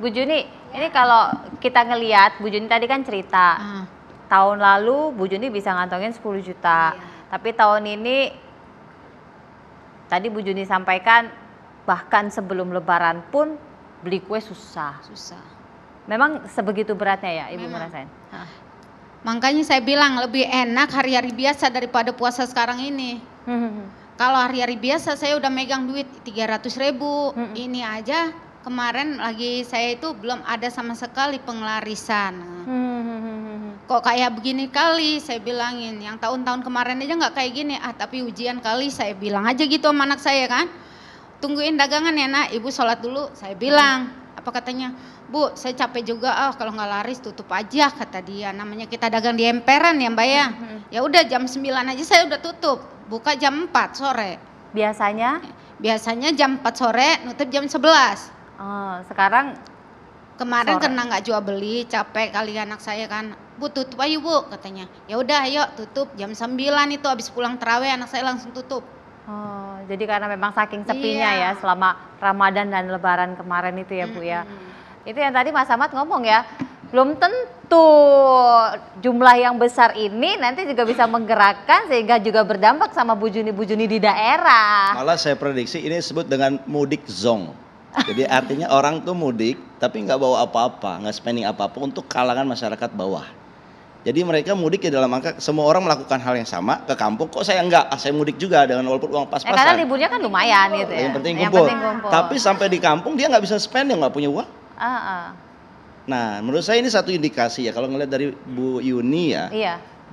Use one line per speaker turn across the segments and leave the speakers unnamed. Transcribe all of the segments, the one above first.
Bu Juni, ini kalau kita ngelihat, Bu Juni tadi kan cerita, tahun lalu Bu Juni bisa ngantongin 10 juta, tapi tahun ini, tadi Bu Juni sampaikan, bahkan sebelum lebaran pun beli kue susah. Memang sebegitu beratnya ya Ibu ngerasain?
Makanya saya bilang lebih enak hari-hari biasa daripada puasa sekarang ini. Kalau hari-hari biasa saya udah megang duit 300.000, ini aja kemarin lagi saya itu belum ada sama sekali pengelarisan. Kok kayak begini kali, saya bilangin, yang tahun-tahun kemarin aja nggak kayak gini, tapi ujian kali, saya bilang aja gitu sama anak saya kan, tungguin dagangan ya nak, ibu sholat dulu, saya bilang, apa katanya, Bu, saya capek juga, kalau nggak laris tutup aja, kata dia, namanya kita dagang di emperan ya mbak ya, ya udah jam 9 aja saya udah tutup, buka jam 4 sore.
Biasanya?
Biasanya jam 4 sore, nutup jam 11.
Sekarang
kemarin
sore.
karena nggak jual beli, capek kali anak saya kan, Bu tutup ayo Bu katanya. Ya udah ayo tutup jam 9 itu habis pulang terawih anak saya langsung tutup.
Jadi karena memang saking sepinya ya selama Ramadan dan Lebaran kemarin itu ya Bu ya. Itu yang tadi Mas Ahmad ngomong ya, belum tentu jumlah yang besar ini nanti juga bisa menggerakkan sehingga juga berdampak sama Bu Juni di daerah.
Malah saya prediksi ini disebut dengan mudik zong. Jadi artinya orang tuh mudik tapi nggak bawa apa-apa, nggak spending apa-apa untuk kalangan masyarakat bawah. Jadi mereka mudik ya dalam angka semua orang melakukan hal yang sama ke kampung, kok saya enggak, saya mudik juga dengan walaupun uang pas-pasan.
Karena liburnya kan lumayan gitu ya.
Yang penting kumpul. Tapi sampai di kampung dia nggak bisa spend, dia nggak punya uang. Nah menurut saya ini satu indikasi ya, kalau ngeliat dari Bu Yuni ya,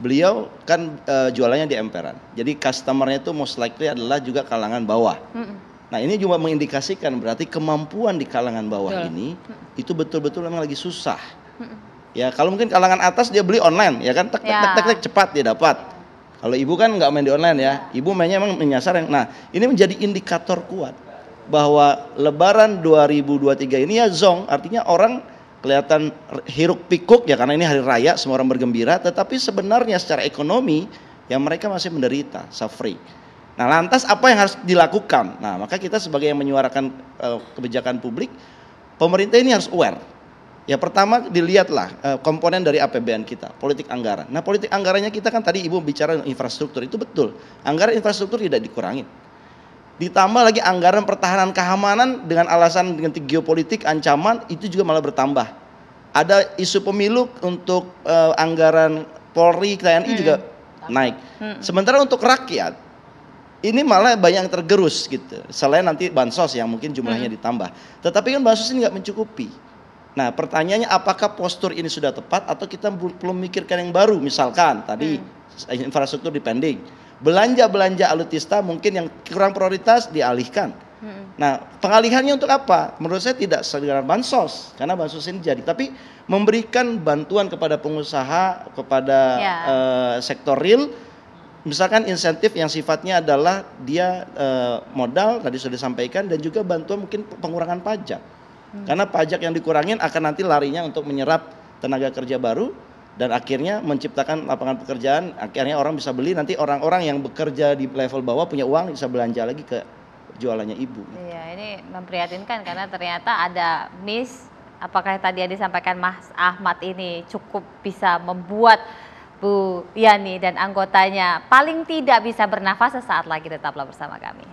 beliau kan jualannya di emperan. Jadi customernya itu most likely adalah juga kalangan bawah. Nah ini juga mengindikasikan berarti kemampuan di kalangan bawah ini itu betul-betul memang lagi susah. Ya kalau mungkin kalangan atas dia beli online ya kan, tek cepat dia dapat. Kalau ibu kan nggak main di online ya, ibu mainnya memang menyasar yang. Nah ini menjadi indikator kuat bahwa Lebaran 2023 ini ya zong, artinya orang kelihatan hiruk pikuk ya karena ini hari raya semua orang bergembira, tetapi sebenarnya secara ekonomi ya mereka masih menderita, suffering. Nah lantas apa yang harus dilakukan? Nah maka kita sebagai yang menyuarakan kebijakan publik, pemerintah ini harus aware. Ya pertama dilihatlah komponen dari APBN kita, politik anggaran. Nah politik anggarannya kita kan tadi ibu bicara infrastruktur, itu betul. Anggaran infrastruktur tidak dikurangin. Ditambah lagi anggaran pertahanan keamanan dengan alasan dengan geopolitik ancaman itu juga malah bertambah. Ada isu pemilu untuk anggaran Polri, TNI juga naik. Sementara untuk rakyat ini malah banyak yang tergerus gitu. Selain nanti bansos yang mungkin jumlahnya ditambah. Tetapi kan bansos ini nggak mencukupi. Nah pertanyaannya apakah postur ini sudah tepat atau kita belum memikirkan yang baru. Misalkan tadi infrastruktur dipending. Belanja alutsista mungkin yang kurang prioritas dialihkan. Nah pengalihannya untuk apa? Menurut saya tidak sekedar bansos. Karena bansos ini jadi. Tapi memberikan bantuan kepada pengusaha, kepada sektor real. Misalkan insentif yang sifatnya adalah dia modal tadi sudah disampaikan dan juga bantuan mungkin pengurangan pajak. Karena pajak yang dikurangin akan nanti larinya untuk menyerap tenaga kerja baru dan akhirnya menciptakan lapangan pekerjaan, akhirnya orang bisa beli, nanti orang-orang yang bekerja di level bawah punya uang bisa belanja lagi ke jualannya ibu.
Iya, ini memprihatinkan karena ternyata ada miss, apakah tadi yang disampaikan Mas Ahmad ini cukup bisa membuat Bu Yani dan anggotanya paling tidak bisa bernafas. Sesaat lagi tetaplah bersama kami.